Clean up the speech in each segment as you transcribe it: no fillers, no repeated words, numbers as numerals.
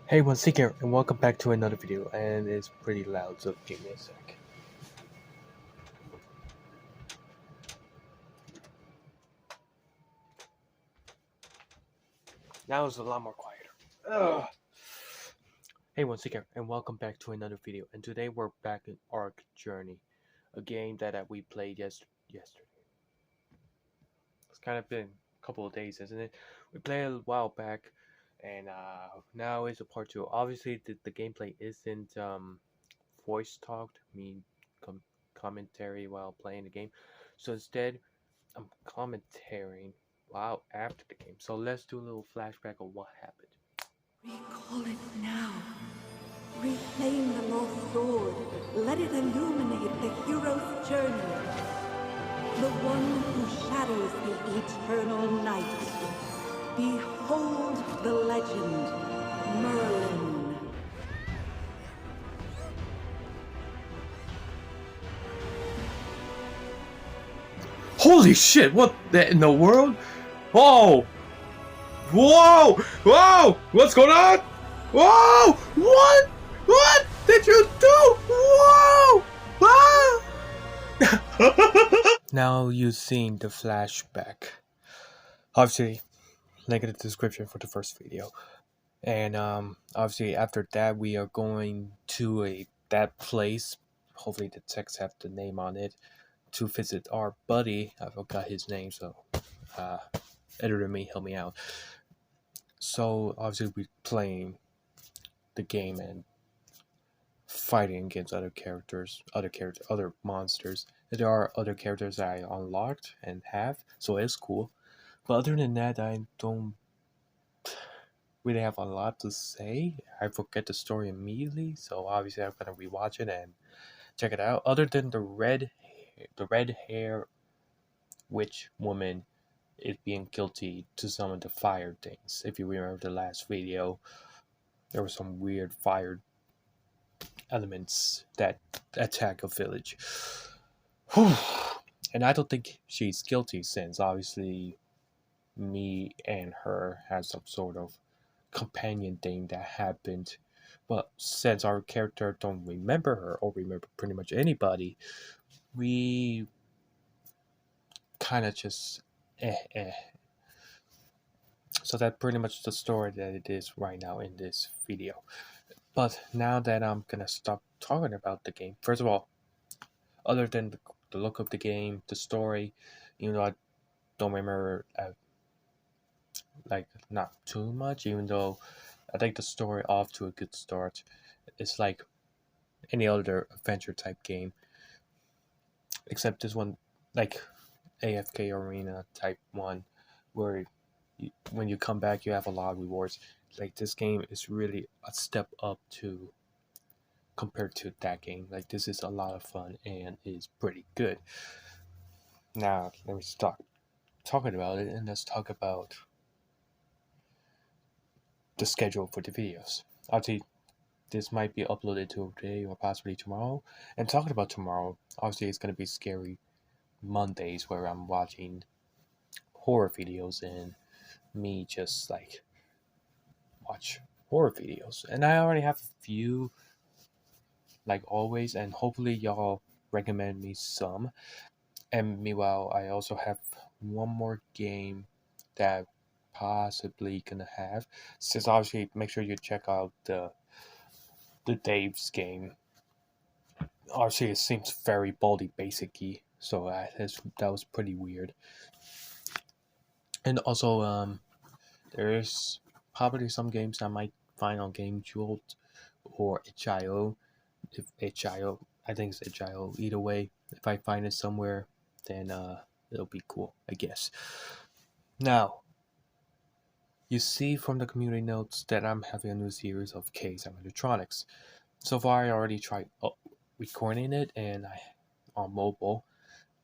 Hey, once again, and welcome back to another video, and it's pretty loud, so give me a sec. Now it's a lot more quieter. Ugh. Hey, once again, and welcome back to another video, and today we're back in Ark Journey, a game that we played yesterday. It's kind of been a couple of days, isn't it? We played a while back, and now it's a part 2. Obviously, the gameplay isn't voice talked, com- commentary while playing the game, so instead I'm commentating wow after the game. So let's do a little flashback of what happened. Recall it now. Reclaim the lost sword. Let it illuminate the hero's journey. The one who shadows the eternal night. Behold the legend, Merlin. Holy shit! What in the world? Whoa! Whoa! Whoa! What's going on? Whoa! What? What did you do? Whoa! Ah! Now you've seen the flashback. Obviously, link in the description for the first video. And obviously after that we are going to that place. Hopefully the text have the name on it to visit our buddy. I forgot his name, so uh, editor me help me out. So obviously we're playing the game and fighting against other monsters. There are other characters that I unlocked and have, so it's cool. But other than that, I don't really have a lot to say. I forget the story immediately, so obviously I'm gonna rewatch it and check it out. Other than the red hair witch woman is being guilty to some of the fire things. If you remember the last video, there were some weird fire elements that attack a village. And I don't think she's guilty since obviously me and her had some sort of companion thing that happened. But since our character don't remember her or remember pretty much anybody, we kind of just eh. So that's pretty much the story that it is right now in this video. But now that I'm gonna stop talking about the game, first of all, other than the look of the game, the story, even though I don't remember like not too much, even though I think the story off to a good start. It's like any other adventure type game, except this one, like AFK Arena type one, where when you come back, you have a lot of rewards. Like this game is really a step up to compared to that game. Like this is a lot of fun and is pretty good. Now let me stop talking about it and let's talk about the schedule for the videos. Obviously, this might be uploaded today or possibly tomorrow. And talking about tomorrow, obviously it's gonna be scary Mondays where I'm watching horror videos and me just like watch horror videos. And I already have a few, like always, and hopefully y'all recommend me some. And meanwhile, I also have one more game that possibly gonna have. Since obviously, make sure you check out the Dave's game. Obviously, it seems very baldy basicy, so that was pretty weird. And also, there's probably some games I might find on Game Jolt or HIO. If HIO, I think it's HIO. Either way, if I find it somewhere, then it'll be cool, I guess. Now, you see from the community notes that I'm having a new series of KSM Electronics. So far, I already tried recording it and on mobile.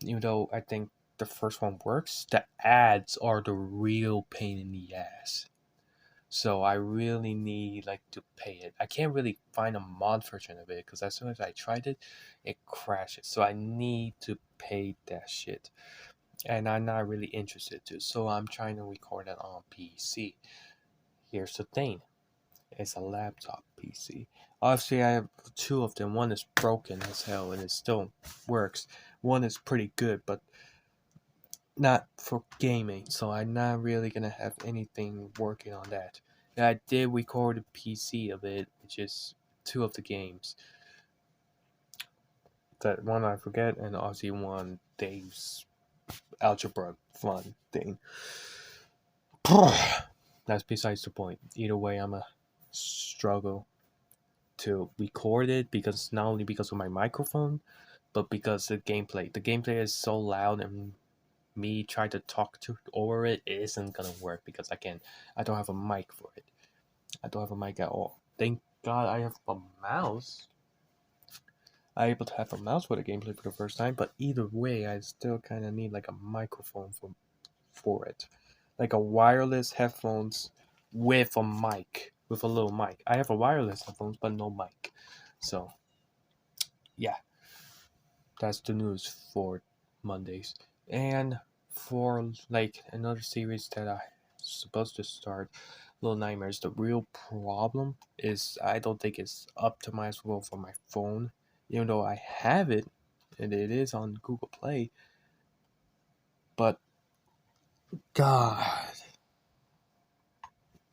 Even though I think the first one works, the ads are the real pain in the ass. So I really need like to pay it. I can't really find a mod version of it because as soon as I tried it, it crashes. So I need to pay that shit, and I'm not really interested to. So I'm trying to record it on PC. Here's the thing: is a laptop PC. Obviously, I have two of them. One is broken as hell and it still works. One is pretty good, but not for gaming, so I'm not really gonna have anything working on that. Yeah, I did record a PC of it, which is two of the games. That one I forget, and obviously one Dave's algebra fun thing. That's besides the point. Either way, I'm a struggle to record it because not only because of my microphone, but because the gameplay. The gameplay is so loud and me trying to talk to over it isn't gonna work because I don't have a mic for it. I don't have a mic at all. Thank God I have a mouse. I'm able to have a mouse with a gameplay for the first time, but either way, I still kind of need like a microphone for it, like a wireless headphones with a mic, with a little mic. I have a wireless headphones, but no mic. So, yeah, that's the news for Mondays. And for like another series that I supposed to start, Little Nightmares. The real problem is I don't think it's optimizable for my phone, even though I have it and it is on Google Play. But God,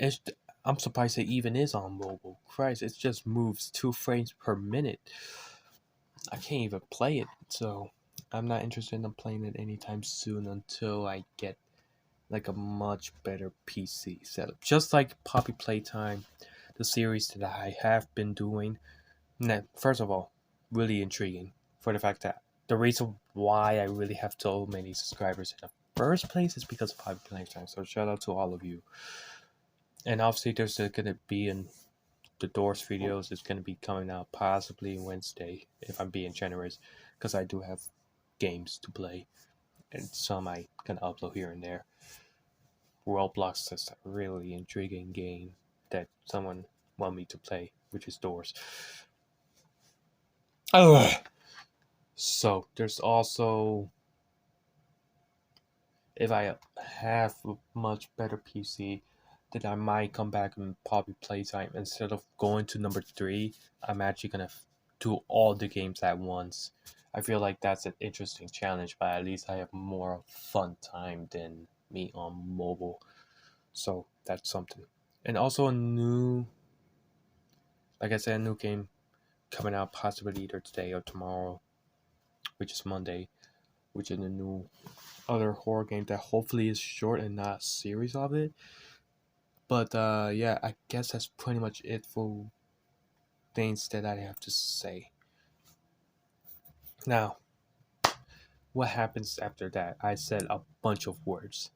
it's I'm surprised it even is on mobile. Christ, it just moves 2 frames per minute. I can't even play it, so I'm not interested in playing it anytime soon until I get like a much better PC setup. Just like Poppy Playtime, the series that I have been doing. Now, first of all, really intriguing for the fact that the reason why I really have so many subscribers in the first place is because of Poppy Playtime. So shout out to all of you. And obviously, there's gonna be in the Doors videos. It's gonna be coming out possibly Wednesday if I'm being generous, because I do have games to play and some I can upload here and there. Roblox is a really intriguing game that someone want me to play, which is Doors. Ugh. So there's also, if I have a much better PC, then I might come back and Poppy Playtime. Instead of going to number 3, I'm actually gonna do all the games at once. I feel like that's an interesting challenge, but at least I have more fun time than me on mobile. So that's something. And also a new, like I said, a new game coming out possibly either today or tomorrow, which is Monday, which is a new other horror game that hopefully is short and not a series of it. But yeah, I guess that's pretty much it for things that I have to say. Now, what happens after that? I said a bunch of words.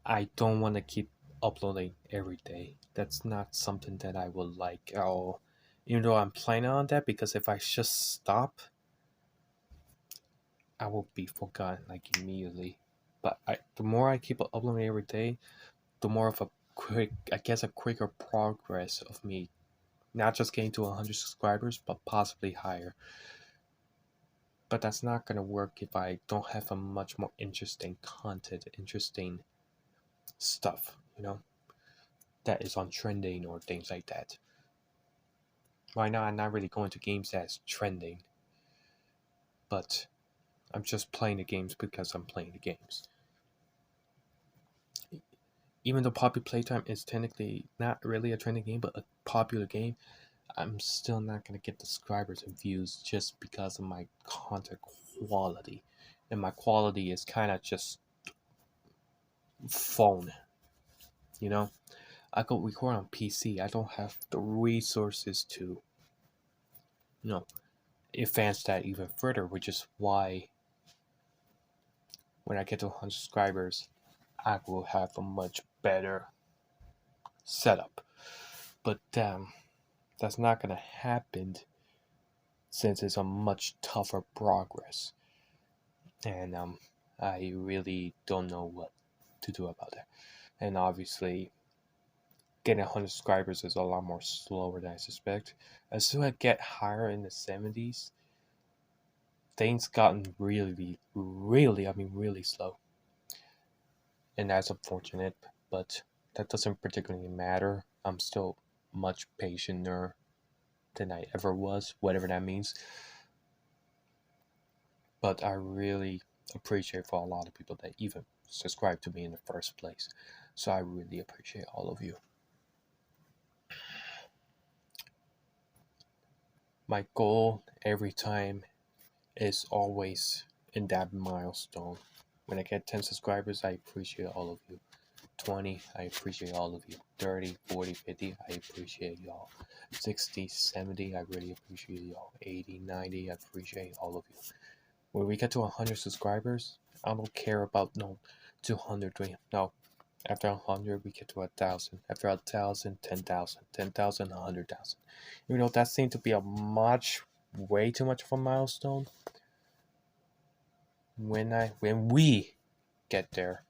I don't want to keep uploading every day. That's not something that I would like at all. Even though I'm planning on that, because if I just stop, I will be forgotten like immediately. But the more I keep uploading every day, the more of a quicker progress of me not just getting to 100 subscribers, but possibly higher. But that's not gonna work if I don't have a much more interesting content, interesting stuff, that is on trending or things like that. Right now, I'm not really going to games that's trending, but I'm just playing the games because I'm playing the games. Even though Poppy Playtime is technically not really a trending game, but a popular game, I'm still not going to get the subscribers and views just because of my content quality. And my quality is kind of just phone. I could record on PC. I don't have the resources to, advance that even further, which is why when I get to 100 subscribers, I will have a much better setup. But that's not going to happen since it's a much tougher progress. And I really don't know what to do about that. And obviously, getting 100 subscribers is a lot more slower than I suspect. As soon as I get higher in the 70s, things gotten really, really slow. And that's unfortunate, but that doesn't particularly matter. I'm still much patienter than I ever was, whatever that means. But I really appreciate for a lot of people that even subscribe to me in the first place. So I really appreciate all of you. My goal every time is always in that milestone. When I get 10 subscribers, I appreciate all of you. 20, I appreciate all of you. 30, 40, 50, I appreciate y'all. 60, 70, I really appreciate y'all. 80, 90, I appreciate all of you. When we get to 100 subscribers, I don't care about 200, 300. No, after 100, we get to 1,000. After 1,000, 10,000. 10,000, 100,000. Even though that seemed to be way too much of a milestone, when we get there,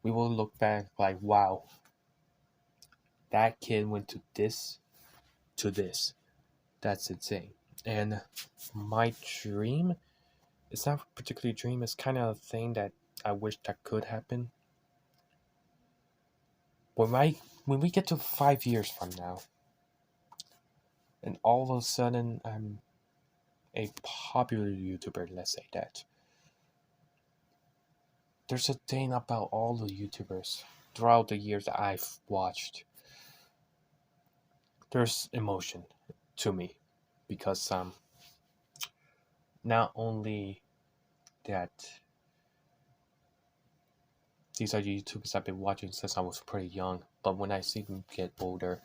we will look back like, wow, that kid went to this, to this. That's insane. And my dream, it's not particularly a dream, it's kind of a thing that I wish that could happen. When we get to 5 years from now, and all of a sudden I'm a popular YouTuber, let's say that. There's a thing about all the YouTubers throughout the years that I've watched. There's emotion to me because not only that these are YouTubers I've been watching since I was pretty young, but when I see them get older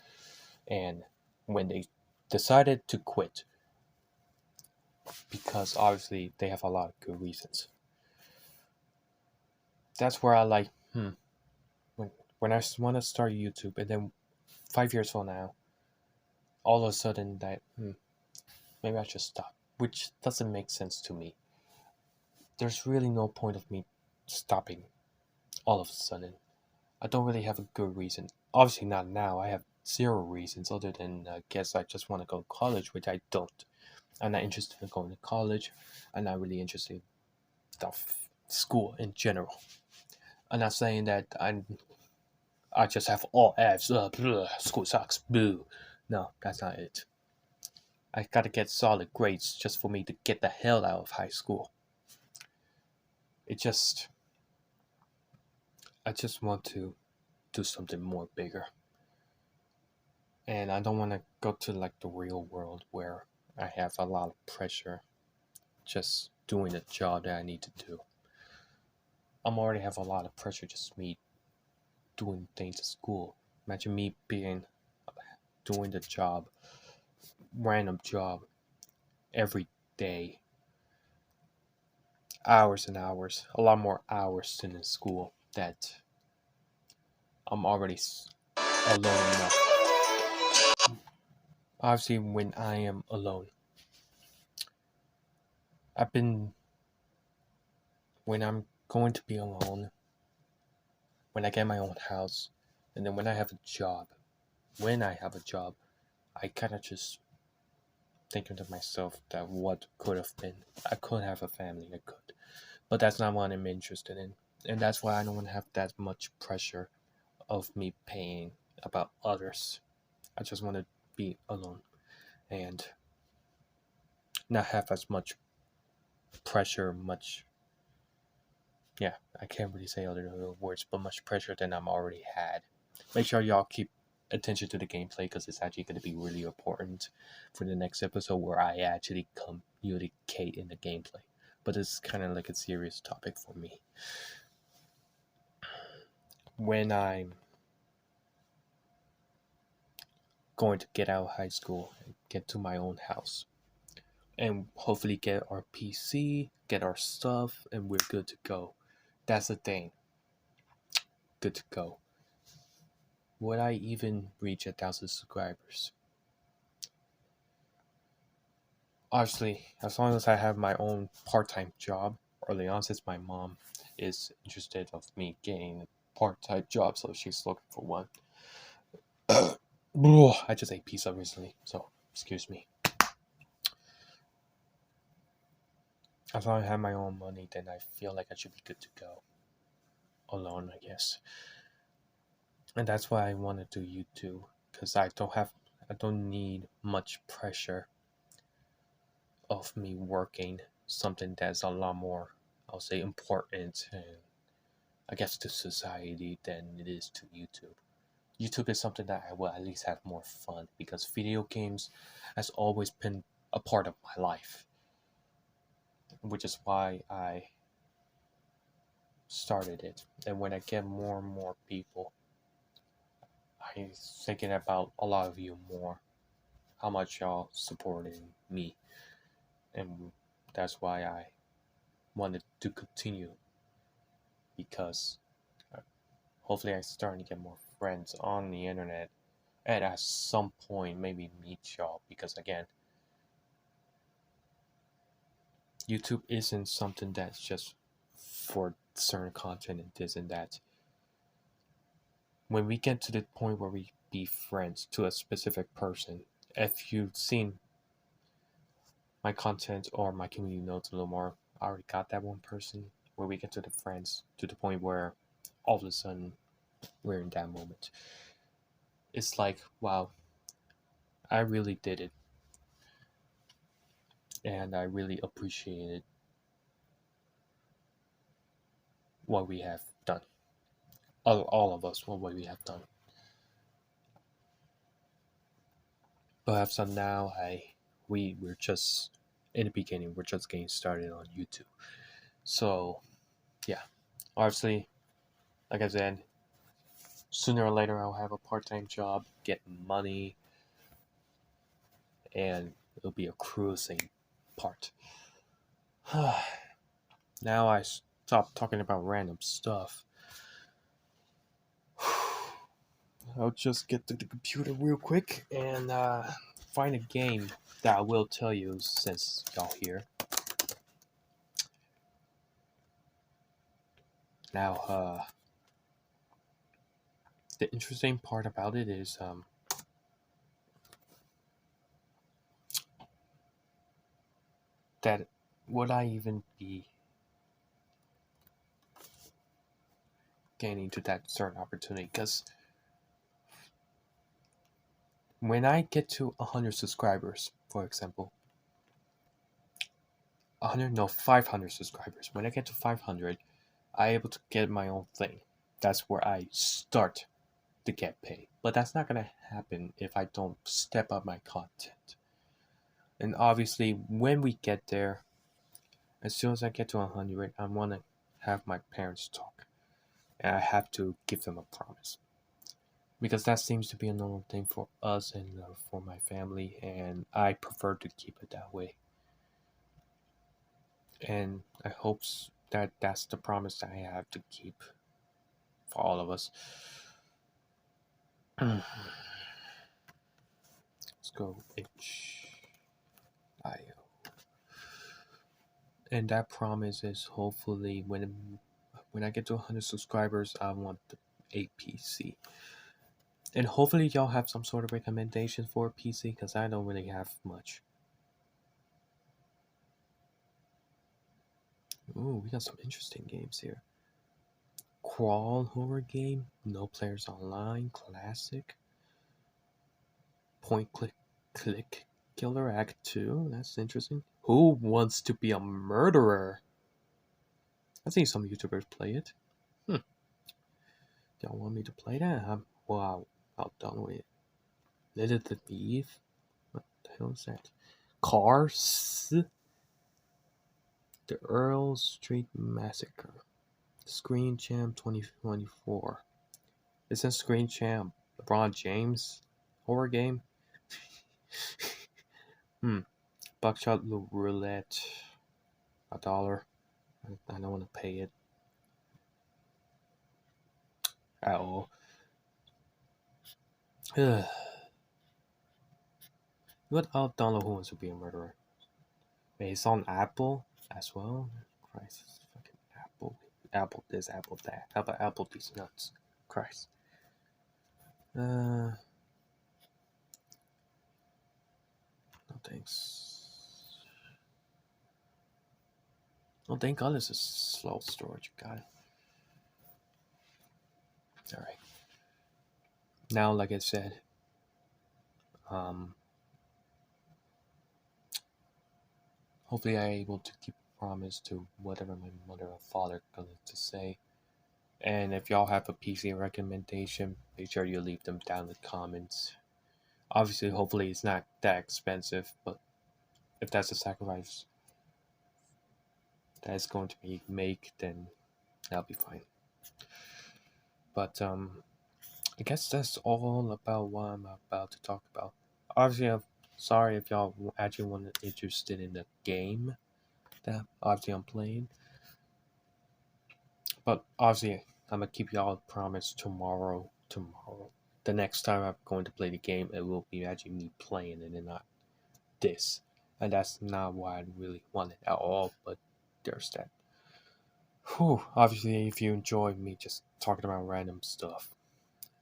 and when they decided to quit, because obviously they have a lot of good reasons. That's where I like, when I want to start YouTube, and then 5 years from now, all of a sudden that, maybe I should stop, which doesn't make sense to me. There's really no point of me stopping all of a sudden. I don't really have a good reason. Obviously not now. I have zero reasons other than I guess I just want to go to college, which I don't. I'm not interested in going to college. I'm not really interested in school in general. I'm not saying that I just have all F's. School sucks. Boo. No, that's not it. I gotta get solid grades just for me to get the hell out of high school. I just want to do something more bigger. And I don't want to go to like the real world where I have a lot of pressure just doing the job that I need to do. I'm already have a lot of pressure just me doing things at school. Imagine me doing the job, random job, every day. Hours and hours, a lot more hours than in school that I'm already alone enough. Obviously, when I am alone, when I'm going to be alone, when I get my own house, and then when I have a job, I kind of just thinking to myself that what could have been. I could have a family, I could. But that's not what I'm interested in. And that's why I don't want to have that much pressure of me paying about others. I just want to be alone and not have as much pressure, I can't really say other words, but much pressure than I'm already had. Make sure y'all keep attention to the gameplay because it's actually going to be really important for the next episode where I actually communicate in the gameplay. But it's kind of like a serious topic for me. When I'm going to get out of high school and get to my own house and hopefully get our PC, get our stuff, and we're good to go. That's the thing. Good to go. Would I even reach 1,000 subscribers? Obviously, as long as I have my own part-time job, early on since my mom is interested of me getting a part-time job, so she's looking for one. I just ate pizza recently, so excuse me. As long as I have my own money, then I feel like I should be good to go. Alone, I guess. And that's why I want to do YouTube, because I don't have I don't need much pressure of me working something that's a lot more, I'll say, important and I guess to society than it is to YouTube. YouTube is something that I will at least have more fun because video games has always been a part of my life, which is why I started it. And when I get more and more people, I'm thinking about a lot of you more, how much y'all supporting me, and that's why I wanted to continue because hopefully I'm starting to get more friends on the internet and at some point maybe meet y'all because again, YouTube isn't something that's just for certain content and this and that. When we get to the point where we be friends to a specific person, if you've seen my content or my community notes a little more, I already got that one person where we get to the friends to the point where all of a sudden we're in that moment. It's like, wow, I really did it. And I really appreciated what we have done. All of us, what we have done. But so now we're just in the beginning, we're just getting started on YouTube. So yeah. Obviously, like I said, sooner or later I'll have a part-time job, get money, and it'll be a cruising part. Now I stop talking about random stuff. I'll just get to the computer real quick and find a game that I will tell you since y'all here. Now, the interesting part about it is that would I even be getting to that certain opportunity? Because when I get to 100 subscribers, for example, 500 subscribers. When I get to 500, I'm able to get my own thing. That's where I start to get paid. But that's not going to happen if I don't step up my content. And obviously, when we get there, as soon as I get to 100, I want to have my parents talk. And I have to give them a promise. Because that seems to be a normal thing for us and for my family. And I prefer to keep it that way. And I hope that that's the promise that I have to keep for all of us. Let's go HIO. And that promise is hopefully when I get to 100 subscribers, I want a PC. And hopefully y'all have some sort of recommendation for a PC because I don't really have much. Ooh, we got some interesting games here. Crawl horror game, no players online, classic. Point click killer act 2, that's interesting. Who wants to be a murderer? I've seen some YouTubers play it. Y'all want me to play that? Wow, I'll download it. Lilith the Thief? What the hell is that? Cars? The Earl Street Massacre. Screen Champ 2024. Isn't Screen Champ LeBron James horror game? Buckshot Roulette. $1. I don't want to pay it at all. What? I'll download Who Wants to Be a Murderer. Wait, it's on Apple as well? Christ, it's fucking Apple. Apple this, Apple that. How about Apple these nuts? Christ. No thanks. Oh, thank God this is slow storage. Got it. Alright. Now, like I said, Um, Hopefully, I'm able to keep a promise to whatever my mother or father going to say. And if y'all have a PC recommendation, make sure you leave them down in the comments. Obviously, hopefully, it's not that expensive, but if that's a sacrifice that is going to be make, then that'll be fine. But I guess that's all about what I'm about to talk about. Obviously, I'm sorry if y'all actually want interested in the game that obviously I'm playing. But obviously, I'm gonna keep y'all a promise tomorrow. Tomorrow, the next time I'm going to play the game, it will be actually me playing it and not this. And that's not what I really wanted at all. But there's that. Whew. Obviously, if you enjoy me just talking about random stuff,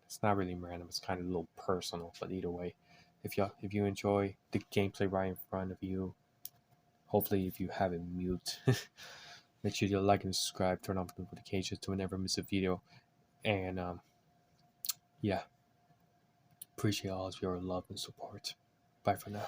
it's not really random. It's kind of a little personal. But either way, if you enjoy the gameplay right in front of you, hopefully if you have it mute, make sure you like and subscribe, turn on notifications to never miss a video. And yeah, appreciate all of your love and support. Bye for now.